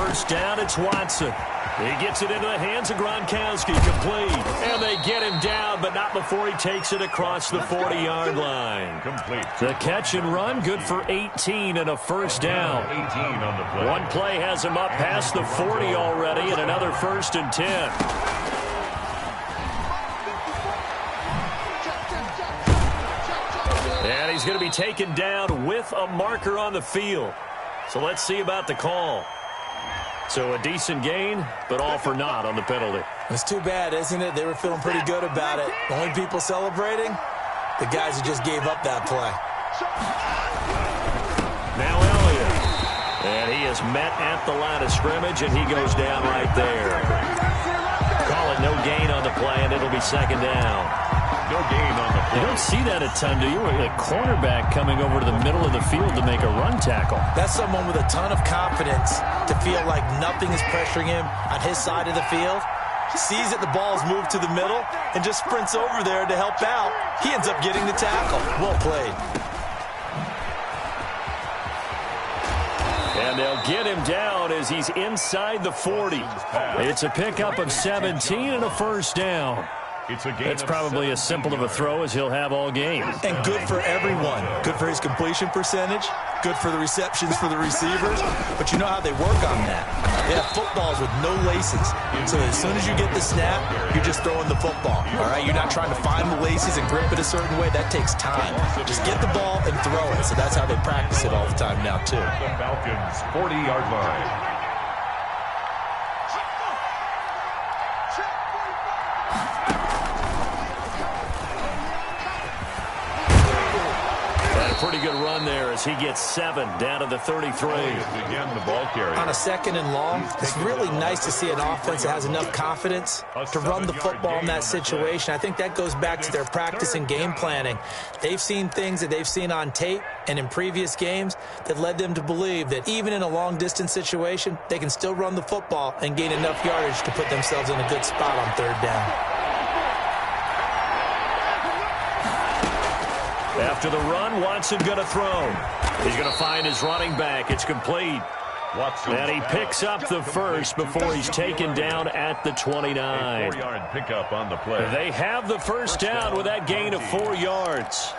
first down. It's Watson. He gets it into the hands of Gronkowski, complete. And they get him down, but not before he takes it across the 40-yard line. Complete. The catch and run, good for 18 and a first down. 18 on the play. One play has him up past the 40 already, and another 1st and 10. And he's going to be taken down with a marker on the field. So let's see about the call. So a decent gain, but all for naught on the penalty. It's too bad, isn't it? They were feeling pretty good about it. The only people celebrating, the guys who just gave up that play. Now Elliott. And he is met at the line of scrimmage, and he goes down right there. Call it no gain on the play, and it'll be 2nd down. No gain on the play. You don't see that a ton, do you? A cornerback coming over to the middle of the field to make a run tackle. That's someone with a ton of confidence to feel like nothing is pressuring him on his side of the field. Sees that the ball is moved to the middle and just sprints over there to help out. He ends up getting the tackle. Well played. And they'll get him down as he's inside the 40. It's a pickup of 17 and a first down. It's probably as simple of a throw as he'll have all game. And good for everyone. Good for his completion percentage. Good for the receptions for the receivers. But you know how they work on that. They have footballs with no laces. So as soon as you get the snap, you're just throwing the football. All right? You're not trying to find the laces and grip it a certain way. That takes time. Just get the ball and throw it. So that's how they practice it all the time now, too. The Falcons' 40-yard line. Pretty good run there as he gets 7 down to the 33. Again, the ball carrier. On a 2nd and long, it's really nice to see an offense that has enough confidence to run the football in that situation. I think that goes back to their practice and game planning. They've seen things that they've seen on tape and in previous games that led them to believe that even in a long-distance situation, they can still run the football and gain enough yardage to put themselves in a good spot on 3rd down. After the run, Watson going to throw. He's going to find his running back. It's complete. And he picks up the first before he's taken down at the 29. 4-yard pickup on the play. They have the first down with that gain of 4 yards.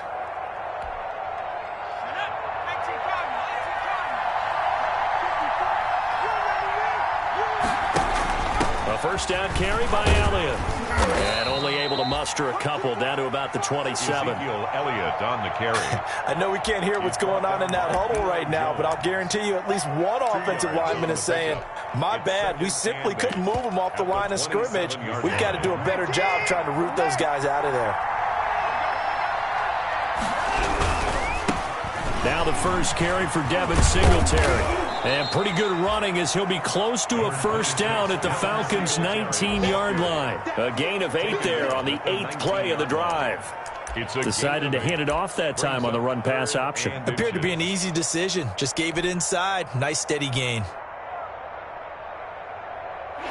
A first down carry by Elliott. And only able to muster a couple down to about the 27. Elliott on the carry. I know we can't hear what's going on in that huddle right now, but I'll guarantee you at least one offensive lineman is saying, my bad, we simply couldn't move them off the line of scrimmage. We've got to do a better job trying to root those guys out of there. Now the first carry for Devin Singletary. And pretty good running as he'll be close to a first down at the Falcons' 19-yard line. A gain of 8 there on the 8th play of the drive. Decided to hand it off that time on the run-pass option. Appeared to be an easy decision. Just gave it inside. Nice steady gain.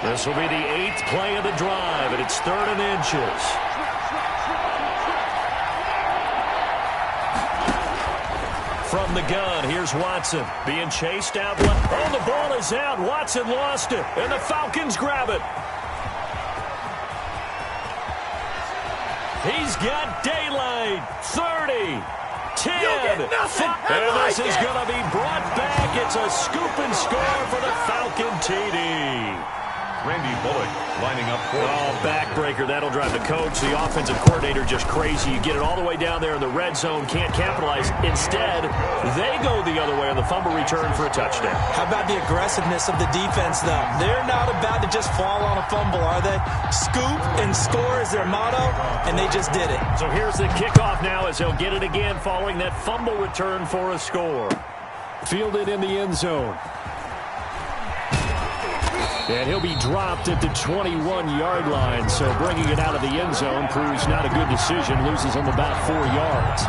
This will be the 8th play of the drive, and it's 3rd and inches. From the gun, here's Watson being chased out. Oh, the ball is out. Watson lost it, and the Falcons grab it. He's got daylight. 30, 10, 5. And this is going to be brought back. It's a scoop and score for the Falcon TD. Randy Bullock lining up for backbreaker. That'll drive the coach, the offensive coordinator, just crazy. You get it all the way down there in the red zone, can't capitalize. Instead, they go the other way on the fumble return for a touchdown. How about the aggressiveness of the defense, though? They're not about to just fall on a fumble, are they? Scoop and score is their motto, and they just did it. So here's the kickoff now as they'll get it again following that fumble return for a score. Fielded in the end zone. And he'll be dropped at the 21-yard line, so bringing it out of the end zone proves not a good decision, loses him about 4 yards.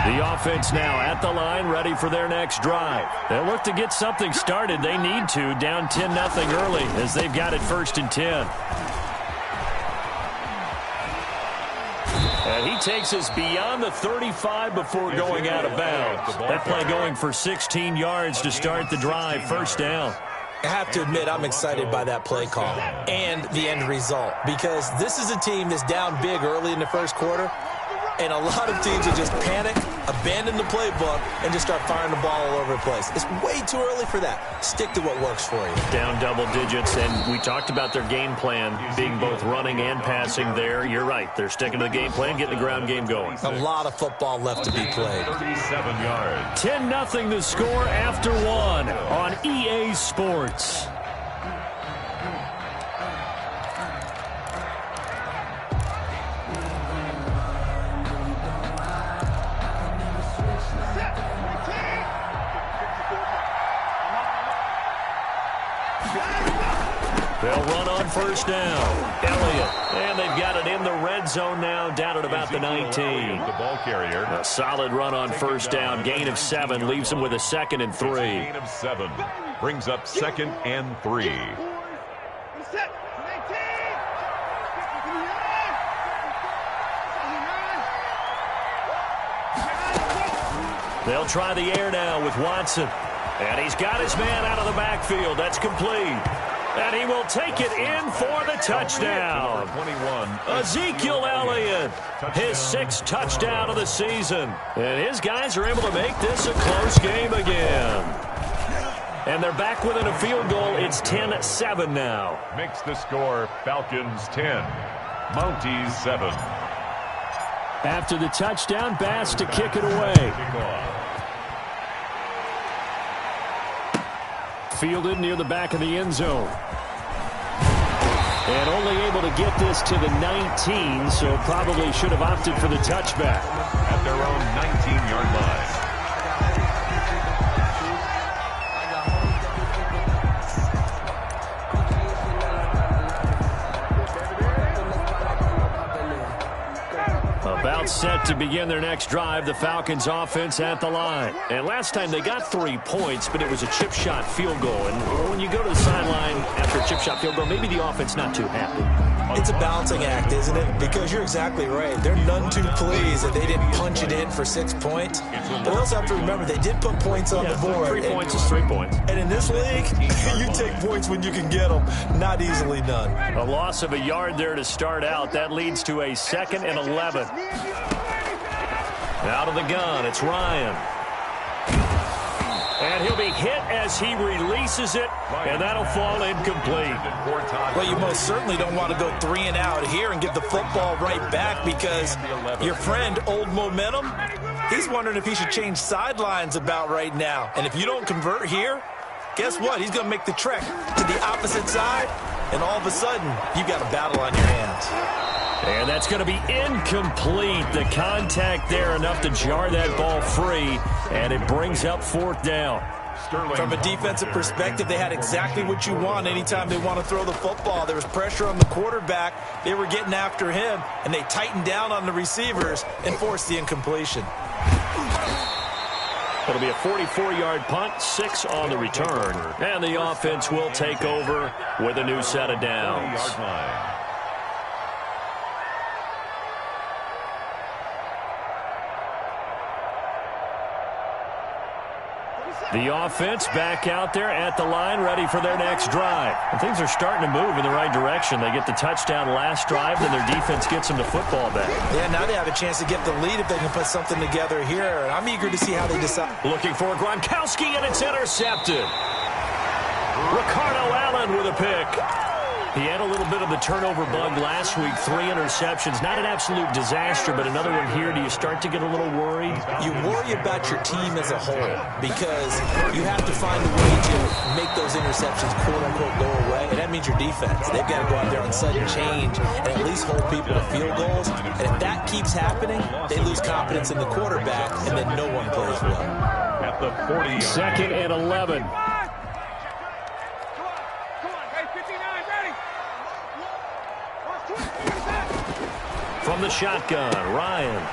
The offense now at the line, ready for their next drive. They'll look to get something started. They need to, down 10-0 early as they've got it 1st and 10. And And he takes us beyond the 35 before going out of bounds. That play going for 16 yards to start the drive, first down. I have to admit, I'm excited by that play call and the end result, because this is a team that's down big early in the first quarter, and a lot of teams will just panic, abandon the playbook, and just start firing the ball all over the place. It's way too early for that. Stick to what works for you. Down double digits, and we talked about their game plan being both running and passing there. You're right. They're sticking to the game plan, getting the ground game going. A lot of football left to be played. 37 yards. 10-0 the score after one on EA Sports. They'll run on first down. Elliott. And they've got it in the red zone now, down at about the 19. The ball carrier. A solid run on first down. Gain of 7 leaves them with a 2nd and 3. Gain of 7 brings up 2nd and 3. They'll try the air now with Watson. And he's got his man out of the backfield. That's complete. And he will take it in for the touchdown. 21. Ezekiel Elliott, his 6th touchdown of the season. And his guys are able to make this a close game again. And they're back within a field goal. It's 10-7 now. Makes the score Falcons 10, Mounties 7. After the touchdown, Bass to kick it away. Fielded near the back of the end zone. And only able to get this to the 19, so probably should have opted for the touchback. At their own 19-yard line. About set to begin their next drive, the Falcons offense at the line. And last time they got 3 points, but it was a chip shot field goal. And when you go to the sideline after a chip shot field goal, maybe the offense not too happy. It's a balancing act, isn't it? Because you're exactly right. They're none too pleased that they didn't punch it in for 6 points. But we also have to remember they did put points on the board. 3 points is 3 points. And in this league, you take points when you can get them. Not easily done. A loss of a yard there to start out. That leads to a 2nd and 11. Out of the gun, it's Ryan. And he'll be hit as he releases it, and that'll fall incomplete. Well, you most certainly don't want to go 3 and out here and give the football right back, because your friend, Old Momentum, he's wondering if he should change sidelines about right now. And if you don't convert here, guess what? He's going to make the trek to the opposite side, and all of a sudden, you've got a battle on your hands. And that's going to be incomplete. The contact there enough to jar that ball free, and it brings up 4th down. From a defensive perspective, they had exactly what you want anytime they want to throw the football. There was pressure on the quarterback. They were getting after him, and they tightened down on the receivers and forced the incompletion. It'll be a 44-yard punt, 6 on the return. And the offense will take over with a new set of downs. The offense back out there at the line, ready for their next drive. And things are starting to move in the right direction. They get the touchdown last drive, then their defense gets them the football back. Yeah, now they have a chance to get the lead if they can put something together here. And I'm eager to see how they decide. Looking for Gronkowski, and it's intercepted. Ricardo Allen with a pick. He had a little bit of the turnover bug last week, 3 interceptions. Not an absolute disaster, but another one here. Do you start to get a little worried? You worry about your team as a whole, because you have to find a way to make those interceptions, quote-unquote, go away. And that means your defense. They've got to go out there on sudden change and at least hold people to field goals. And if that keeps happening, they lose confidence in the quarterback, and then no one plays well. At the 40. 2nd and 11. From the shotgun, Ryan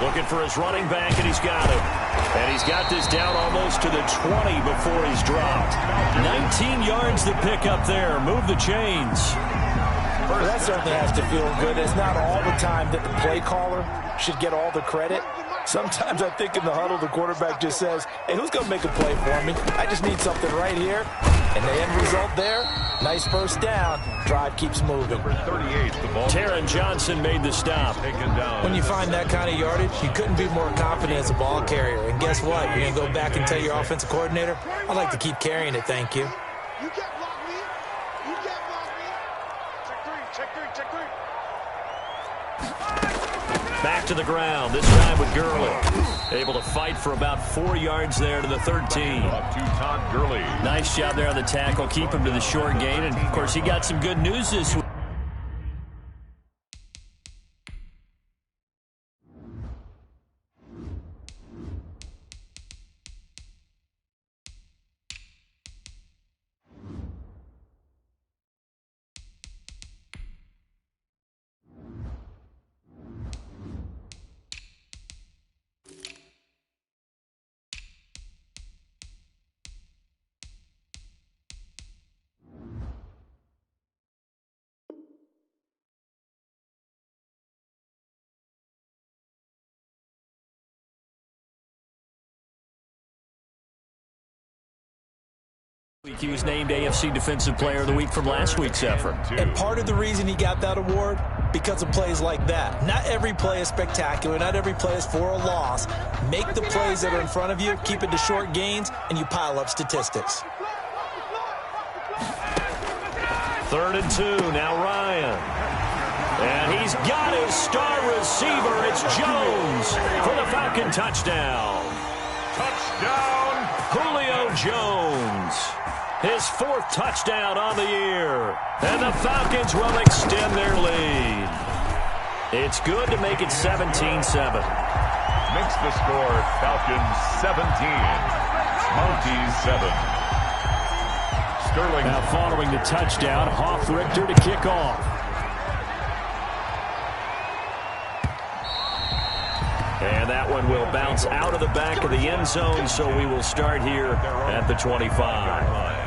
looking for his running back, and he's got it. And he's got this down almost to the 20 before he's dropped. 19 yards to pick up there. Move the chains. Well, that certainly has to feel good. It's not all the time that the play caller should get all the credit. Sometimes I think in the huddle, the quarterback just says, hey, who's going to make a play for me? I just need something right here. And the end result there, nice first down. Drive keeps moving. Number 38, the ball. Taron Johnson made the stop. When you find that kind of yardage, you couldn't be more confident as a ball carrier. And guess what? You're going to go back and tell your offensive coordinator, I'd like to keep carrying it, thank you. You can't block me. You can't block me. Check three, check three. Back to the ground, this time with Gurley. Able to fight for about 4 yards there to the 13. Up to Todd Gurley. Nice job there on the tackle. Keep him to the short gain. And, of course, he got some good news this week. He was named AFC Defensive Player of the Week from last week's effort. And part of the reason he got that award, because of plays like that. Not every play is spectacular. Not every play is for a loss. Make the plays that are in front of you, keep it to short gains, and you pile up statistics. 3rd and 2, now Ryan. And he's got his star receiver. It's Jones for the Falcon touchdown. Touchdown, Julio Jones. His 4th touchdown on the year. And the Falcons will extend their lead. It's good to make it 17-7. makes the score Falcons 17, Monty 7. Sterling. Now following the touchdown, Hoff-Richter to kick off. And that one will bounce out of the back of the end zone, so we will start here at the 25.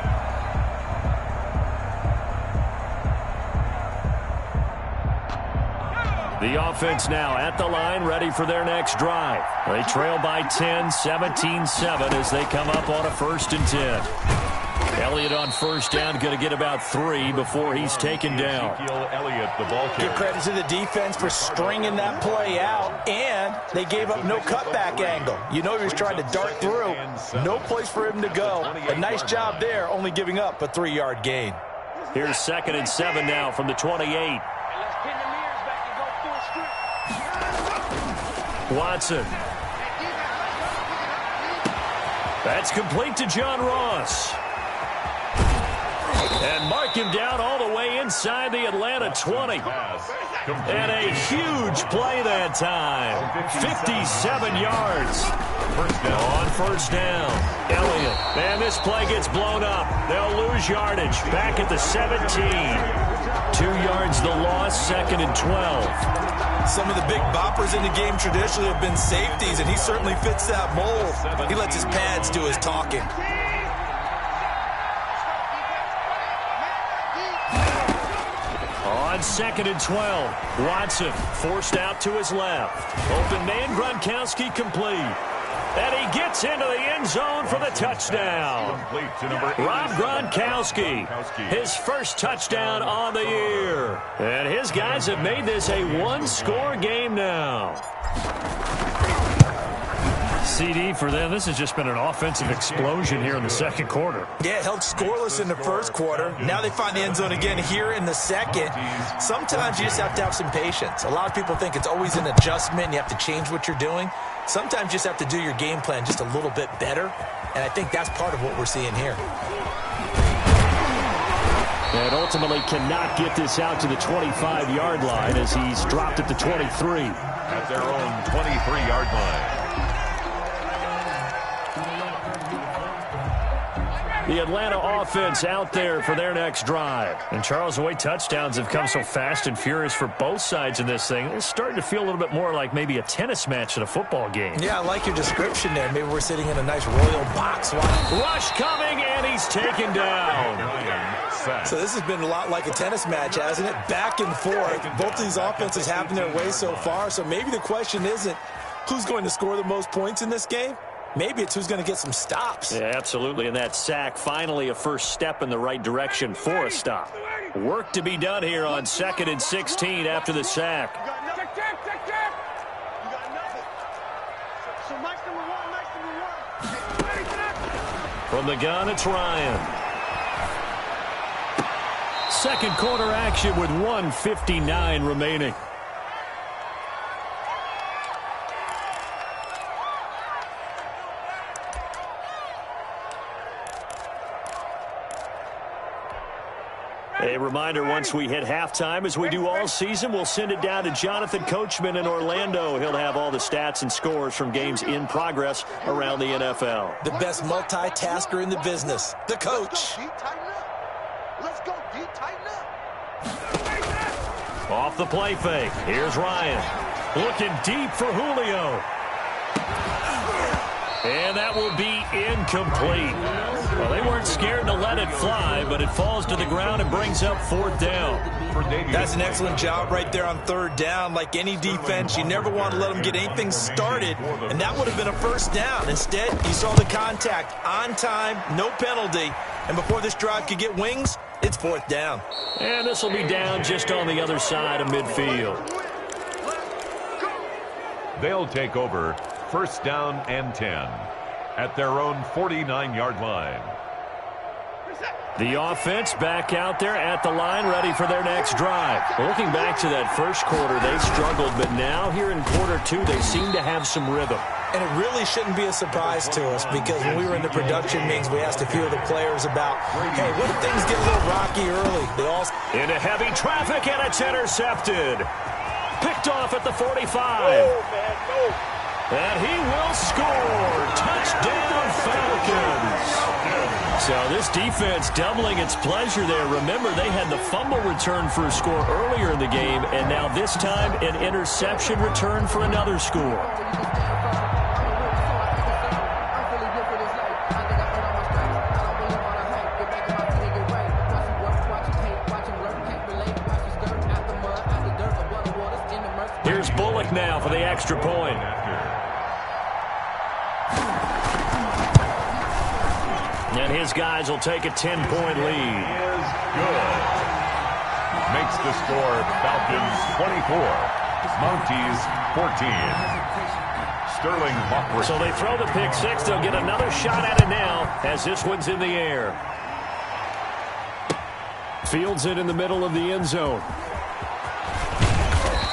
The offense now at the line, ready for their next drive. They trail by 10, 17-7 as they come up on a 1st and 10. Elliott on 1st down, going to get about 3 before he's taken down. Elliott, the ball carrier. Give credit to the defense for stringing that play out, and they gave up no cutback angle. You know he was trying to dart through. No place for him to go. A nice job there, only giving up a 3-yard gain. Here's 2nd and 7 now from the 28. Watson. That's complete to John Ross. And mark him down all the way inside the Atlanta 20. And a huge play that time. 57 yards. On 1st down. Elliott. And this play gets blown up. They'll lose yardage. Back at the 17. 2 yards the loss, 2nd and 12. Some of the big boppers in the game traditionally have been safeties, and he certainly fits that mold. He lets his pads do his talking. On 2nd and 12, Watson forced out to his left. Open man, Gronkowski complete. And he gets into the end zone for the touchdown. Rob Gronkowski, his 1st touchdown on the year. And his guys have made this a 1-score game now. CD for them. This has just been an offensive explosion here in the 2nd quarter. Yeah, held scoreless in the 1st quarter. Now they find the end zone again here in the 2nd. Sometimes you just have to have some patience. A lot of people think it's always an adjustment and you have to change what you're doing. Sometimes you just have to do your game plan just a little bit better, and I think that's part of what we're seeing here. And ultimately cannot get this out to the 25-yard line as he's dropped at the 23. At their own 23-yard line. The Atlanta offense out there for their next drive. And Charles, the way touchdowns have come so fast and furious for both sides in this thing, it's starting to feel a little bit more like maybe a tennis match in a football game. Yeah, I like your description there. Maybe we're sitting in a nice royal box. Rush coming, and he he's taken down. So this has been a lot like a tennis match, hasn't it? Back and forth. Both of these offenses having their way so far. So maybe the question isn't who's going to score the most points in this game. Maybe it's who's going to get some stops. Yeah, absolutely. And that sack, finally a first step in the right direction for a stop. Work to be done here on 2nd and 16 after the sack. From the gun, it's Ryan. Second quarter action with 1:59 remaining. A reminder, once we hit halftime, as we do all season, we'll send it down to Jonathan Coachman in Orlando. He'll have all the stats and scores from games in progress around the NFL. The best multitasker in the business, the coach. Let's go, D. Tighten up. Off the play fake. Here's Ryan. Looking deep for Julio. And that will be incomplete. Well, they weren't scared to let it fly, but it falls to the ground and brings up 4th down. That's an excellent job right there on 3rd down. Like any defense, you never want to let them get anything started, and that would have been a 1st down. Instead, you saw the contact on time, no penalty, and before this drive could get wings, it's 4th down. And this will be down just on the other side of midfield. They'll take over 1st down and 10 at their own 49-yard line. The offense back out there at the line, ready for their next drive. Looking back to that first quarter, they struggled, but now here in quarter 2, they seem to have some rhythm. And it really shouldn't be a surprise to us, because when we were in the production meetings, we asked a few of the players about, hey, what if things get a little rocky early? They all into heavy traffic, and it's intercepted. Picked off at the 45. And he will score. Touchdown, Falcons. So this defense doubling its pleasure there. Remember, they had the fumble return for a score earlier in the game, and now this time an interception return for another score. Here's Bullock now for the extra point. And his guys will take a 10-point lead. Is good. Makes the score Falcons 24, Mounties 14. Sterling Hawkworth. So they throw the pick six. They'll get another shot at it now as this one's in the air. Fields it in the middle of the end zone.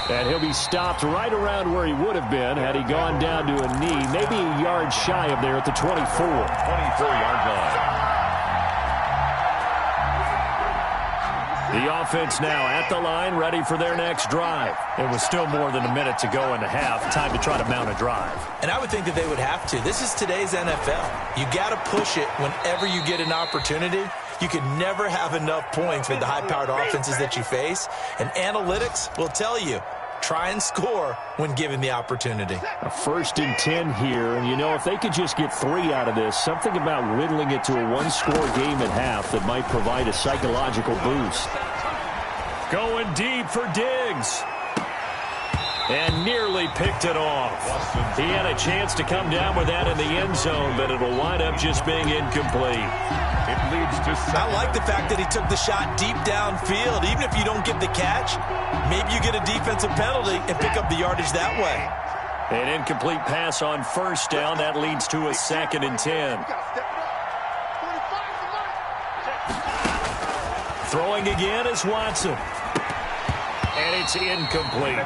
And he'll be stopped right around where he would have been had he gone down to a knee, maybe a yard shy of there at the 24. 24-yard line. The offense now at the line, ready for their next drive. It was still more than a minute to go in the half. Time to try to mount a drive. And I would think that they would have to. This is today's NFL. You got to push it whenever you get an opportunity. You can never have enough points with the high-powered offenses that you face. And analytics will tell you, try and score when given the opportunity. A 1st and 10 here, and you know, if they could just get 3 out of this, something about whittling it to a 1-score game at half that might provide a psychological boost. Going deep for Diggs. And nearly picked it off. He had a chance to come down with that in the end zone, but it'll wind up just being incomplete. It leads to I like the fact that he took the shot deep downfield. Even if you don't get the catch, maybe you get a defensive penalty and pick up the yardage that way. An incomplete pass on 1st down. That leads to a 2nd and 10. Throwing again is Watson. And it's incomplete.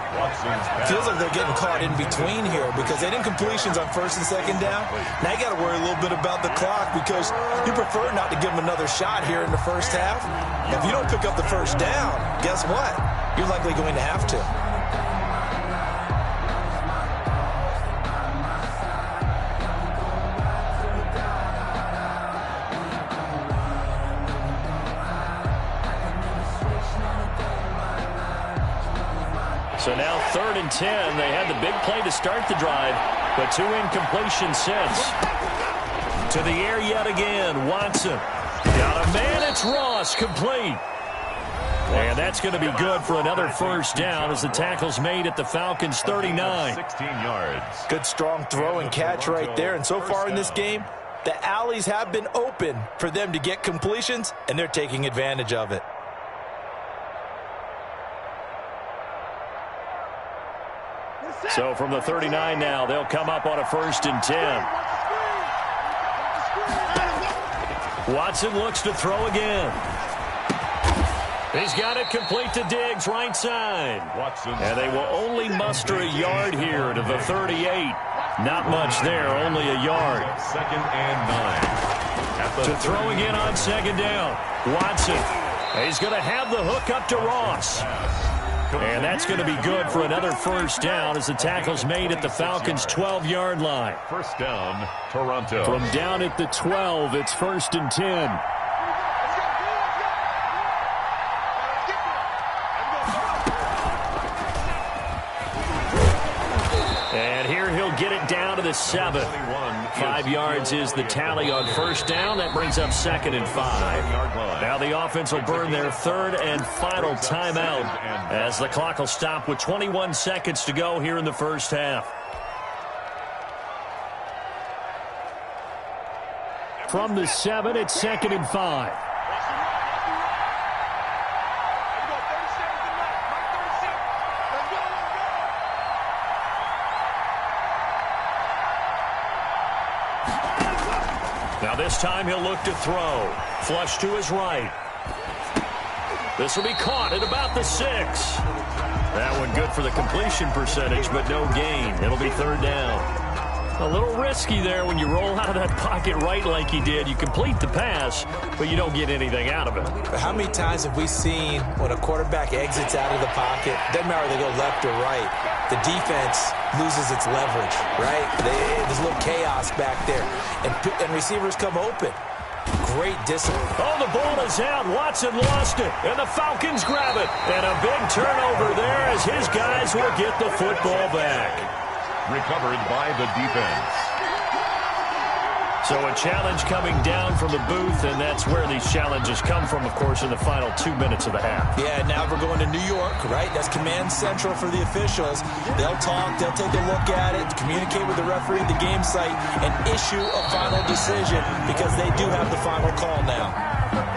Feels like they're getting caught in between here because they didn't completions on 1st and 2nd down. Now you got to worry a little bit about the clock because you prefer not to give them another shot here in the first half. If you don't pick up the 1st down, guess what? You're likely going to have to. So now 3rd and 10. They had the big play to start the drive, but 2 incompletions since. To the air yet again, Watson. Got a man, it's Ross, complete. And that's going to be good for another first down as the tackle's made at the Falcons' 39. 16 yards. Good strong throw and catch right there. And so far in this game, the alleys have been open for them to get completions, and they're taking advantage of it. So from the 39 now, they'll come up on a 1st and 10. Watson looks to throw again. He's got it complete to Diggs, right side. Watson. And they will only muster a yard here to the 38. Not much there, only a yard. 2nd and 9. To throw again on 2nd down. Watson. He's going to have the hook up to Ross. And that's going to be good for another first down as the tackle's made at the Falcons' 12-yard line. First down, Toronto. From down at the 12, it's 1st and 10. And here he'll get it down to the 7. 5 yards is the tally on first down. That brings up 2nd and 5. Now the offense will burn their 3rd and final timeout as the clock will stop with 21 seconds to go here in the first half. From the 7, it's 2nd and 5. Now this time he'll look to throw. Flush to his right. This will be caught at about the 6. That one good for the completion percentage, but no gain. It'll be 3rd down. A little risky there when you roll out of that pocket right like he did. You complete the pass, but you don't get anything out of it. But how many times have we seen when a quarterback exits out of the pocket, doesn't matter whether they go left or right, the defense loses its leverage, right? There's a little chaos back there, and receivers come open. Great discipline. Oh, the ball is out. Watson lost it, and the Falcons grab it. And a big turnover there as his guys will get the football back. Recovered by the defense. So a challenge coming down from the booth, and that's where these challenges come from, of course, in the final 2 minutes of the half. Yeah, now we're going to New York, right? That's command central for the officials. They'll talk, they'll take a look at it, communicate with the referee at the game site, and issue a final decision because they do have the final call now.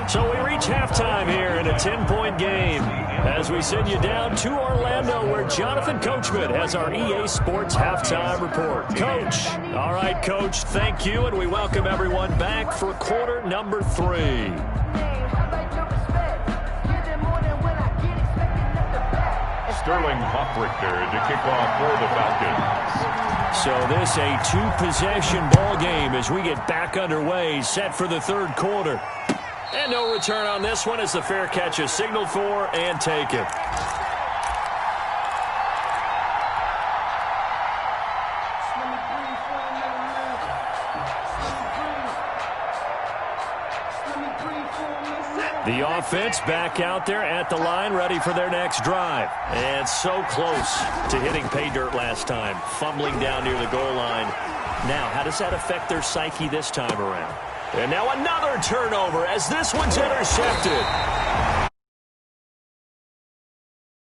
So we reach halftime here in a 10-point game as we send you down to Orlando where Jonathan Coachman has our EA Sports Halftime Report. Coach. All right, Coach, thank you, and we welcome everyone back for quarter number 3. Sterling Hoffrichter to kick off for the Falcons. So this a 2-possession ball game as we get back underway, set for the 3rd quarter. And no return on this one as the fair catch is signaled for and taken. The offense back out there at the line, ready for their next drive. And so close to hitting pay dirt last time, fumbling down near the goal line. Now, how does that affect their psyche this time around? And now another turnover as this one's intercepted.